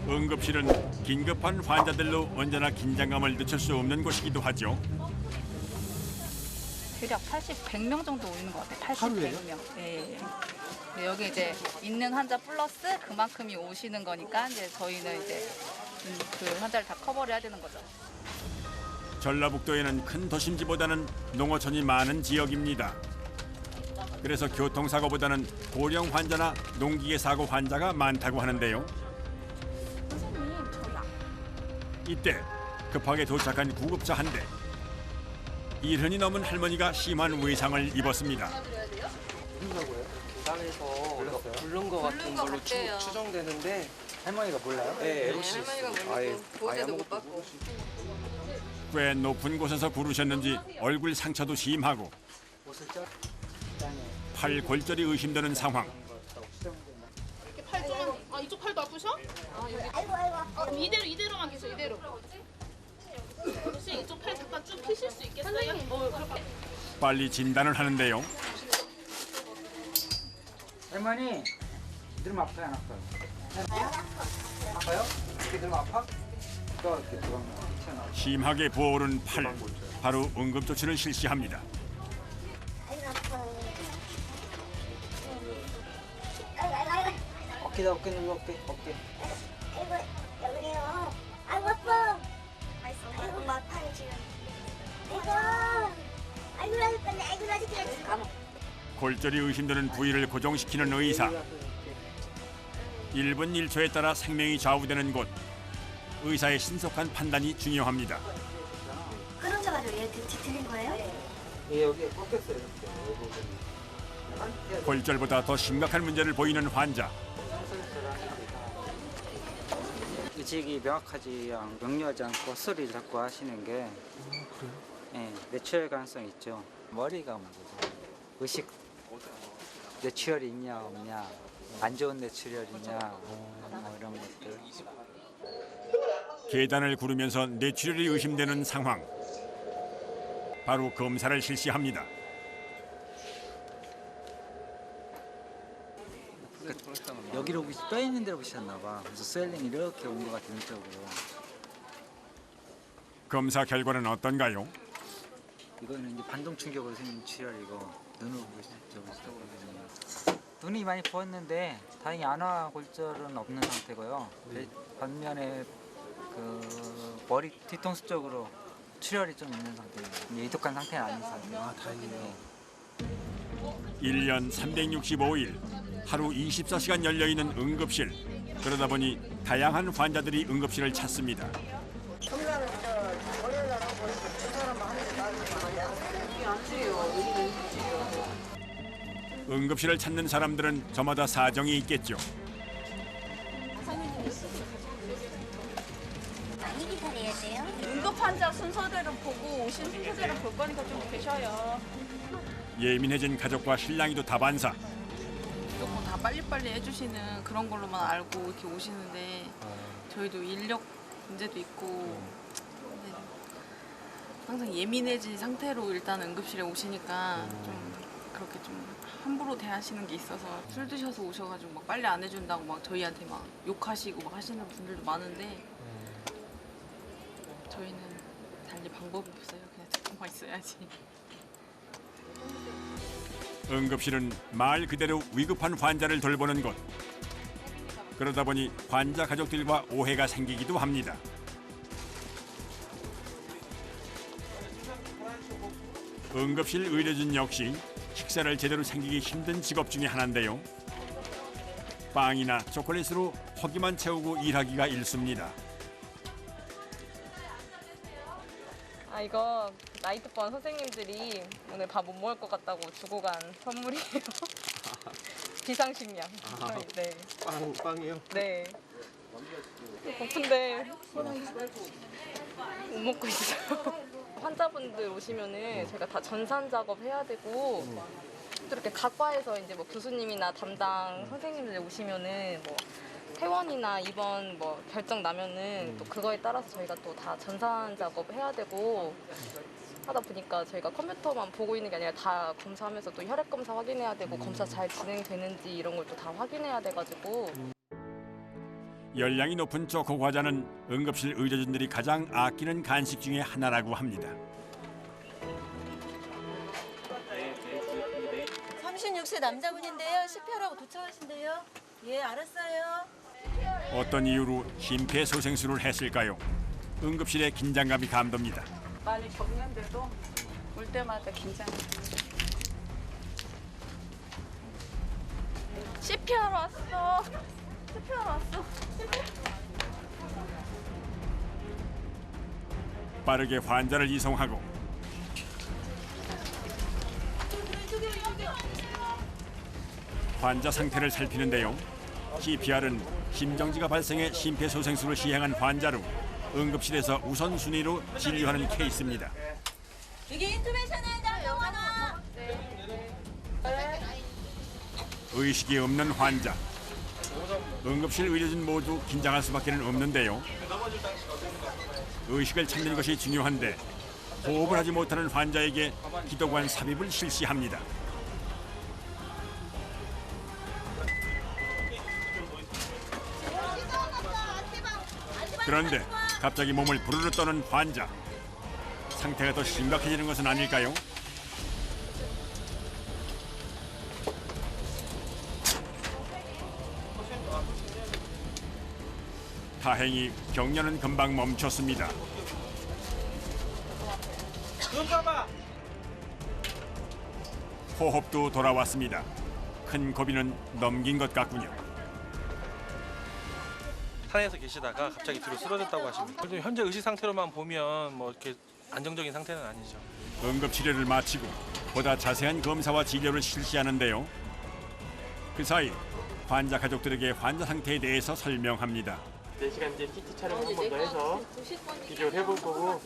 응급실은 긴급한 환자들로 언제나 긴장감을 늦출 수 없는 곳이기도 하죠. 대략 100명 정도 오는 것 같아요. 80, 하루에요? 100명. 네. 네, 여기 이제 있는 환자 플러스 그만큼이 오시는 거니까 이제 저희는 이제 그 환자를 다 커버를 해야 되는 거죠. 전라북도에는 큰 도심지보다는 농어촌이 많은 지역입니다. 그래서 교통사고보다는 고령 환자나 농기계 사고 환자가 많다고 하는데요. 선생님, 저희 이때 급하게 도착한 구급차 한 대. 1흔이 넘은 할머니가 심한 외상을 입었습니다. 계단에서 부른 거 같은 걸로 추정되는데 할머니가 몰라요? 네, LOC 아예 보호대도 못 아무것도 받고. 꽤 높은 곳에서 구르셨는지 얼굴 상처도 심하고 팔 골절이 의심되는 상황. 팔 좀만, 이쪽 팔도 아프셔? 아이고. 이대로만 계세요, 이대로. 혹시 이쪽 팔 잠깐 쭉 펴실 수 있겠어요? 그렇게. 빨리 진단을 하는데요. 할머니, 들으면 아파요, 안 아파요? 아파요? 이렇게 들으면 아파? 또 이렇게 들어가면 튀어나와. 심하게 부어오른 팔. 바로 응급조치를 실시합니다. 어깨다, 어깨 눌러, 어깨. 아이고 여기요. 아이고 아파. 아이고 막 팔이 지금. 아이고 아이고 나 진짜. 골절이 의심되는 부위를 고정시키는 의사. 1분 1초에 따라 생명이 좌우되는 곳. 의사의 신속한 판단이 중요합니다. 끊어져가지고 얘 뒤틀린 거예요? 예, 여기에 꺾였어요, 이렇게. 골절보다 더 심각한 문제를 보이는 환자. 의식이 명료하지 않고 헛소리를 자꾸 하시는 게 뇌출혈 가능성이 있죠. 머리가 문제죠. 의식 뇌출혈이 있냐 없냐, 안 좋은 뇌출혈이냐 이런 것들. 계단을 구르면서 뇌출혈이 의심되는 상황. 바로 검사를 실시합니다. 여기로 뼈 있는 데로 보셨나 봐. 그래서 스웰링이 이렇게 온 것 같아요, 왼쪽으로. 검사 결과는 어떤가요? 이거는 이제 반동 충격으로 생긴 출혈이고 눈으로 보시죠. 눈이 많이 부었는데 다행히 안화 골절은 없는 상태고요. 반면에 그 머리 뒤통수 쪽으로 출혈이 좀 있는 상태입니다. 이제 위독한 상태는 아닌 상태예요. 아, 다행이네요. 1년 365일 하루 24시간 열려있는 응급실. 그러다 보니 다양한 환자들이 응급실을 찾습니다. 응급실을 찾는 사람들은 저마다 사정이 있겠죠. 많이 기다려야 돼요? 응급 환자 순서대로 보고 오신 순서대로 볼 거니까 좀 계셔요. 예민해진 가족과 신랑이도 다반사. 무조건 다 빨리빨리 해주시는 그런 걸로만 알고 이렇게 오시는데 저희도 인력 문제도 있고 근데 항상 예민해진 상태로 일단 응급실에 오시니까 좀 그렇게 좀 함부로 대하시는 게 있어서 술 드셔서 오셔가지고 막 빨리 안 해준다고 막 저희한테 막 욕하시고 막 하시는 분들도 많은데 저희는 달리 방법이 없어요. 그냥 듣고만 있어야지. 응급실은 말 그대로 위급한 환자를 돌보는 곳. 그러다 보니 환자 가족들과 오해가 생기기도 합니다. 응급실 의료진 역시 식사를 제대로 챙기기 힘든 직업 중에 하나인데요. 빵이나 초콜릿으로 허기만 채우고 일하기가 일쑤입니다. 이거 나이트반 선생님들이 오늘 밥 못 먹을 것 같다고 주고 간 선물이에요. 비상식량. 네. 빵이요? 네. 고픈데 못 먹고 있어요. 환자분들 오시면은 저희가 다 전산 작업 해야 되고 또 이렇게 각과에서 이제 뭐 교수님이나 담당 선생님들 오시면은 뭐 퇴원이나 입원 뭐 결정 나면은 또 그거에 따라서 저희가 또 다 전산 작업 해야 되고 하다 보니까 저희가 컴퓨터만 보고 있는 게 아니라 다 검사하면서 또 혈액 검사 확인해야 되고 검사 잘 진행되는지 이런 걸 또 다 확인해야 돼가지고. 열량이 높은 초코 과자는 응급실 의료진들이 가장 아끼는 간식 중에 하나라고 합니다. 36세 남자분인데요. CPR하고 도착하신대요. 예, 알았어요. 어떤 이유로 심폐소생술을 했을까요? 응급실의 긴장감이 감돕니다. 많이 겪는데도 올 때마다 긴장이. CPR 왔어. CPR 왔어. 빠르게 환자를 이송하고 환자 상태를 살피는데요. CPR은 심정지가 발생해 심폐소생술을 시행한 환자로 응급실에서 우선순위로 진료하는 케이스입니다. 이게 인투베이션이다, 영환아. 의식이 없는 환자. 응급실 의료진 모두 긴장할 수밖에 없는데요. 의식을 찾는 것이 중요한데 호흡을 하지 못하는 환자에게 기도관 삽입을 실시합니다. 그런데 갑자기 몸을 부르르 떠는 환자. 상태가 더 심각해지는 것은 아닐까요? 다행히 경련은 금방 멈췄습니다. 호흡도 돌아왔습니다. 큰 고비는 넘긴 것 같군요. 산에서 계시다가 갑자기 뒤로 쓰러졌다고 하십니다. 현재 의식 상태로만 보면 뭐 이렇게 안정적인 상태는 아니죠. 응급 치료를 마치고 보다 자세한 검사와 진료를 실시하는데요. 그 사이 환자 가족들에게 환자 상태에 대해서 설명합니다. 4시간 이제 CT 촬영 한 번 더 해서 비교를 해볼 거고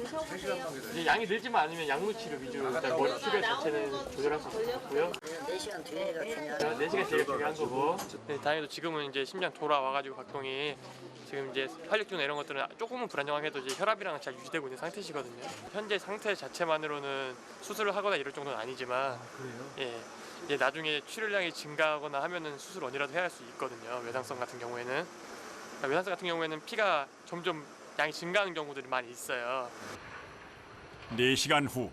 이제 양이 늘지만 않으면 약물 치료 위주로 일단 머리 출혈 자체는 조절할 수 있고요. 4시간 뒤에 같으면 4시간 제일 중요한 거고. 네, 다행히도 지금은 이제 심장 돌아와가지고 각동이 지금 이제 활력주나 이런 것들은 조금은 불안정하게 해도 이제 혈압이랑 잘 유지되고 있는 상태시거든요. 현재 상태 자체만으로는 수술을 하거나 이럴 정도는 아니지만 예, 이제 나중에 출혈량이 증가하거나 하면은 수술 원이라도 해야 할 수 있거든요. 외상성 같은 경우에는. 외상성 같은 경우에는 피가 점점 양이 증가하는 경우들이 많이 있어요. 4시간 후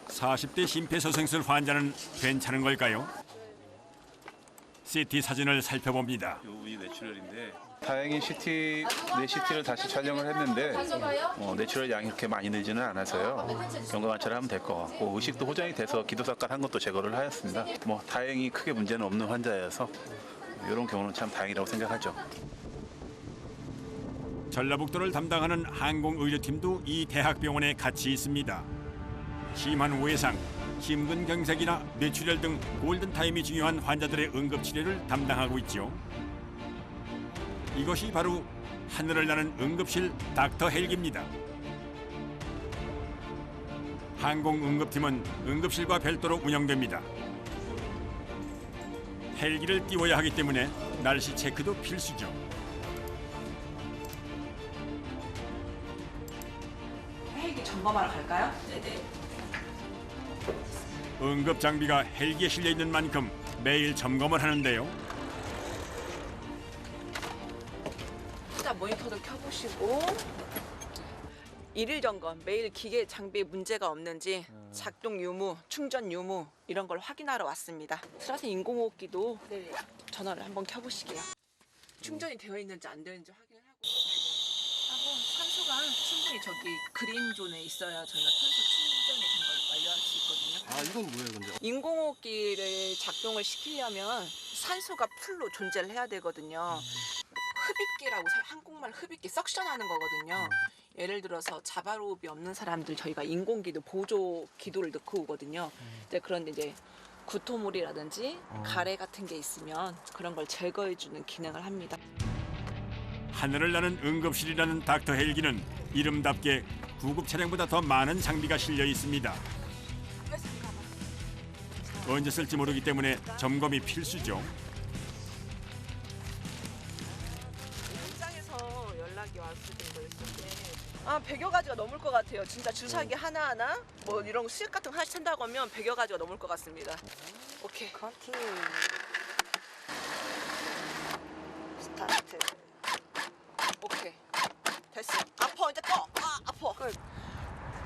40대 심폐소생술 환자는 괜찮은 걸까요? CT 사진을 살펴봅니다. 요 부위 뇌출혈인데 다행히 뇌CT를 다시 촬영을 했는데 뇌출혈 양이 그렇게 많이 늘지는 않아서요. 경과관찰을 하면 될 것 같고 의식도 호전이 돼서 기도삭갈한 것도 제거를 하였습니다. 다행히 크게 문제는 없는 환자여서 이런 경우는 참 다행이라고 생각하죠. 전라북도를 담당하는 항공의료팀도 이 대학병원에 같이 있습니다. 심한 외상, 심근경색이나 뇌출혈 등 골든타임이 중요한 환자들의 응급치료를 담당하고 있죠. 이것이 바로 하늘을 나는 응급실 닥터 헬기입니다. 항공응급팀은 응급실과 별도로 운영됩니다. 헬기를 띄워야 하기 때문에 날씨 체크도 필수죠. 헬기 점검하러 갈까요? 네네. 응급 장비가 헬기에 실려 있는 만큼 매일 점검을 하는데요. 일단 모니터도 켜보시고 일일 점검, 매일 기계 장비에 문제가 없는지 작동 유무, 충전 유무 이런 걸 확인하러 왔습니다. 스라스 인공호흡기도 전원을 한번 켜보시게요. 충전이 되어 있는지 안 되어 있는지 확인을 하고 산소가 충분히 저기 그린존에 있어야 저희가 산소 충전이 된 걸 완료할 수 있거든요. 아 이건 뭐예요, 근데? 인공호흡기를 작동을 시키려면 산소가 풀로 존재를 해야 되거든요. 흡입기라고 한국말 흡입기 석션하는 거거든요. 예를 들어서 자발호흡이 없는 사람들 저희가 인공기도 보조 기도를 넣고 오거든요. 그런데 이제 구토물이라든지 가래 같은 게 있으면 그런 걸 제거해주는 기능을 합니다. 하늘을 나는 응급실이라는 닥터 헬기는 이름답게 구급 차량보다 더 많은 장비가 실려 있습니다. 언제 쓸지 모르기 때문에 점검이 필수죠. 현장에서 연락이 왔을 거 있을 때 100여 가지가 넘을 것 같아요. 진짜 주사기 하나하나 뭐 이런 수액 같은 거 하나씩 찬다고 하면 100여 가지가 넘을 것 같습니다. 오케이. 컨티뉴. 스타트. 됐어. 아파 이제 꺼. 아파.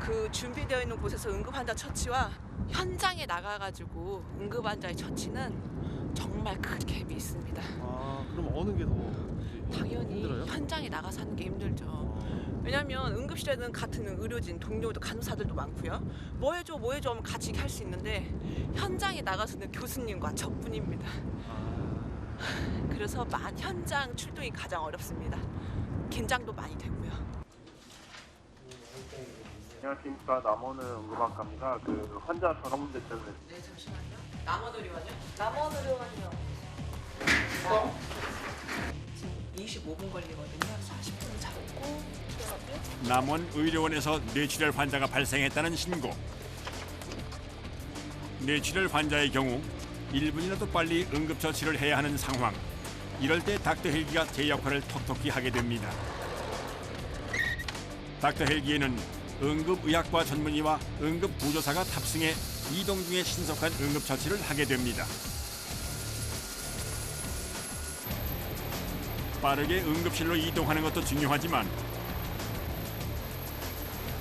그 준비되어 있는 곳에서 응급 환자 처치와 현장에 나가가지고 응급 환자의 처치는 정말 큰 갭이 있습니다. 그럼 어느 게 더 당연히 힘들어요? 현장에 나가서 하는 게 힘들죠. 왜냐면 응급실에는 같은 의료진, 동료도 간호사들도 많고요. 뭐 해줘 하면 같이 할 수 있는데 현장에 나가서는 교수님과 저뿐입니다. 그래서 현장 출동이 가장 어렵습니다. 긴장도 많이 되고요. 안녕하십니까. 남원은 응급학과입니다. 그 환자 전화 문제 때문에. 네, 잠시만요. 남원의료원이요? 남원의료원이요. 지금 25분 걸리거든요. 40분 잡고 남원 의료원에서 뇌출혈 환자가 발생했다는 신고. 뇌출혈 환자의 경우 1분이라도 빨리 응급처치를 해야 하는 상황. 이럴 때 닥터 헬기가 제 역할을 톡톡히 하게 됩니다. 닥터 헬기에는 응급의학과 전문의와 응급구조사가 탑승해 이동 중에 신속한 응급처치를 하게 됩니다. 빠르게 응급실로 이동하는 것도 중요하지만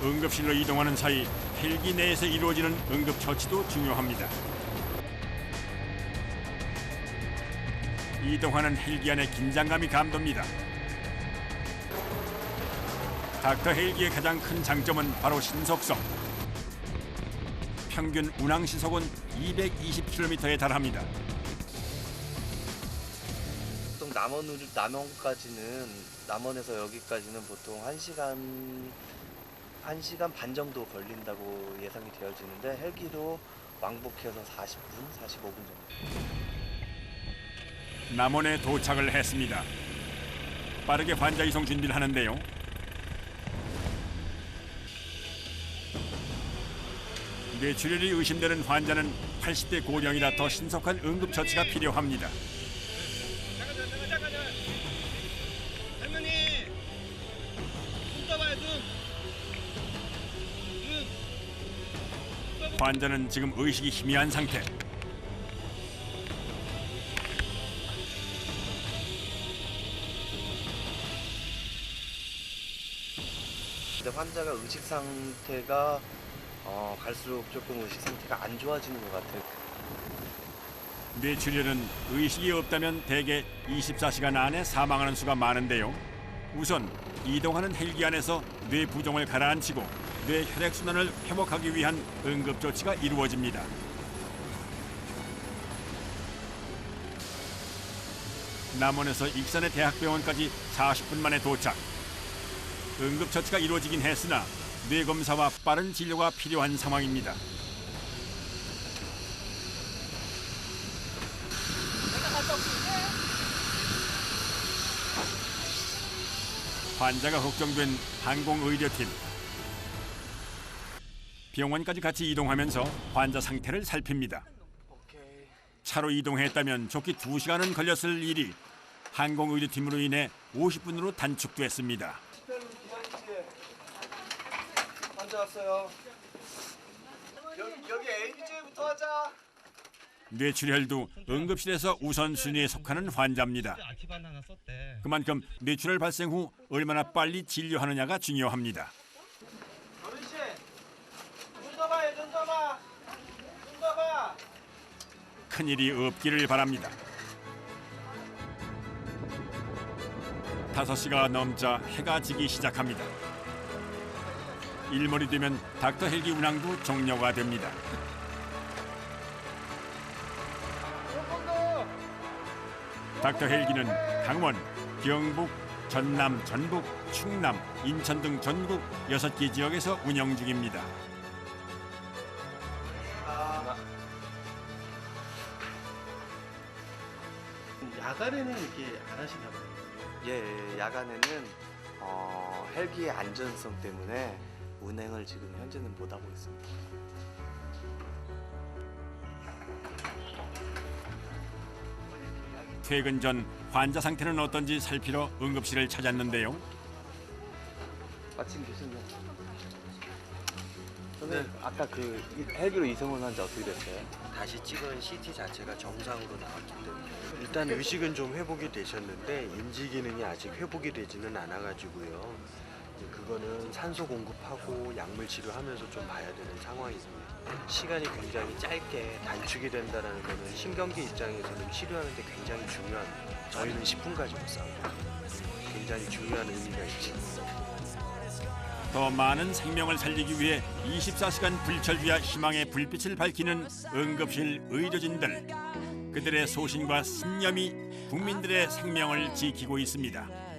응급실로 이동하는 사이 헬기 내에서 이루어지는 응급처치도 중요합니다. 이동하는 헬기 안의 긴장감이 감돕니다. 닥터 헬기의 가장 큰 장점은 바로 신속성. 평균 운항 시속은 220km에 달합니다. 보통 남원에서 여기까지는 보통 1시간 반 정도 걸린다고 예상이 되어지는데 헬기로 왕복해서 40분, 45분 정도. 남원에 도착을 했습니다. 빠르게 환자 이송 준비를 하는데요. 뇌출혈이 의심되는 환자는 80대 고령이라 더 신속한 응급처치가 필요합니다. 할머니 눈 떠봐요 눈. 환자는 지금 의식이 희미한 상태. 근데 환자가 의식 상태가 갈수록 조금 의식 상태가 안 좋아지는 것 같아요. 뇌출혈은 의식이 없다면 대개 24시간 안에 사망하는 수가 많은데요. 우선 이동하는 헬기 안에서 뇌 부종을 가라앉히고 뇌 혈액순환을 회복하기 위한 응급조치가 이루어집니다. 남원에서 익산의 대학병원까지 40분 만에 도착. 응급처치가 이루어지긴 했으나 뇌검사와 빠른 진료가 필요한 상황입니다. 환자가 걱정된 항공의료팀. 병원까지 같이 이동하면서 환자 상태를 살핍니다. 차로 이동했다면 좋게 2시간은 걸렸을 일이 항공의료팀으로 인해 50분으로 단축됐습니다. 환자 왔어요. 여기 ABJ부터 하자. 뇌출혈도 응급실에서 우선순위에 속하는 환자입니다. 그만큼 뇌출혈 발생 후 얼마나 빨리 진료하느냐가 중요합니다. 어르신 눈 떠봐요 눈 떠봐. 눈 떠봐. 큰일이 없기를 바랍니다. 5시가 넘자 해가 지기 시작합니다. 일몰이 되면 닥터 헬기 운항도 종료가 됩니다. 닥터 헬기는 강원, 경북, 전남, 전북, 충남, 인천 등 전국 6개 지역에서 운영 중입니다. 야간에는 이렇게 안 하시나 봐요. 예, 야간에는 헬기의 안전성 때문에 운행을 지금 현재는 못 하고 있습니다. 퇴근 전 환자 상태는 어떤지 살피러 응급실을 찾았는데요. 마침 교수님. 선생님, 아까 그 헬기로 이승훈 환자 어떻게 됐어요? 다시 찍은 CT 자체가 정상으로 나왔기 때문에 일단 의식은 좀 회복이 되셨는데 인지 기능이 아직 회복이 되지는 않아가지고요. 그거는 산소 공급하고 약물 치료하면서 좀 봐야 되는 상황이고요. 시간이 굉장히 짧게 단축이 된다는 거는 신경계 입장에서는 치료하는데 굉장히 중요한, 저희는 10분 가지고 싸워요. 굉장히 중요한 의미가 있죠. 더 많은 생명을 살리기 위해 24시간 불철주야 희망의 불빛을 밝히는 응급실 의료진들. 그들의 소신과 신념이 국민들의 생명을 지키고 있습니다.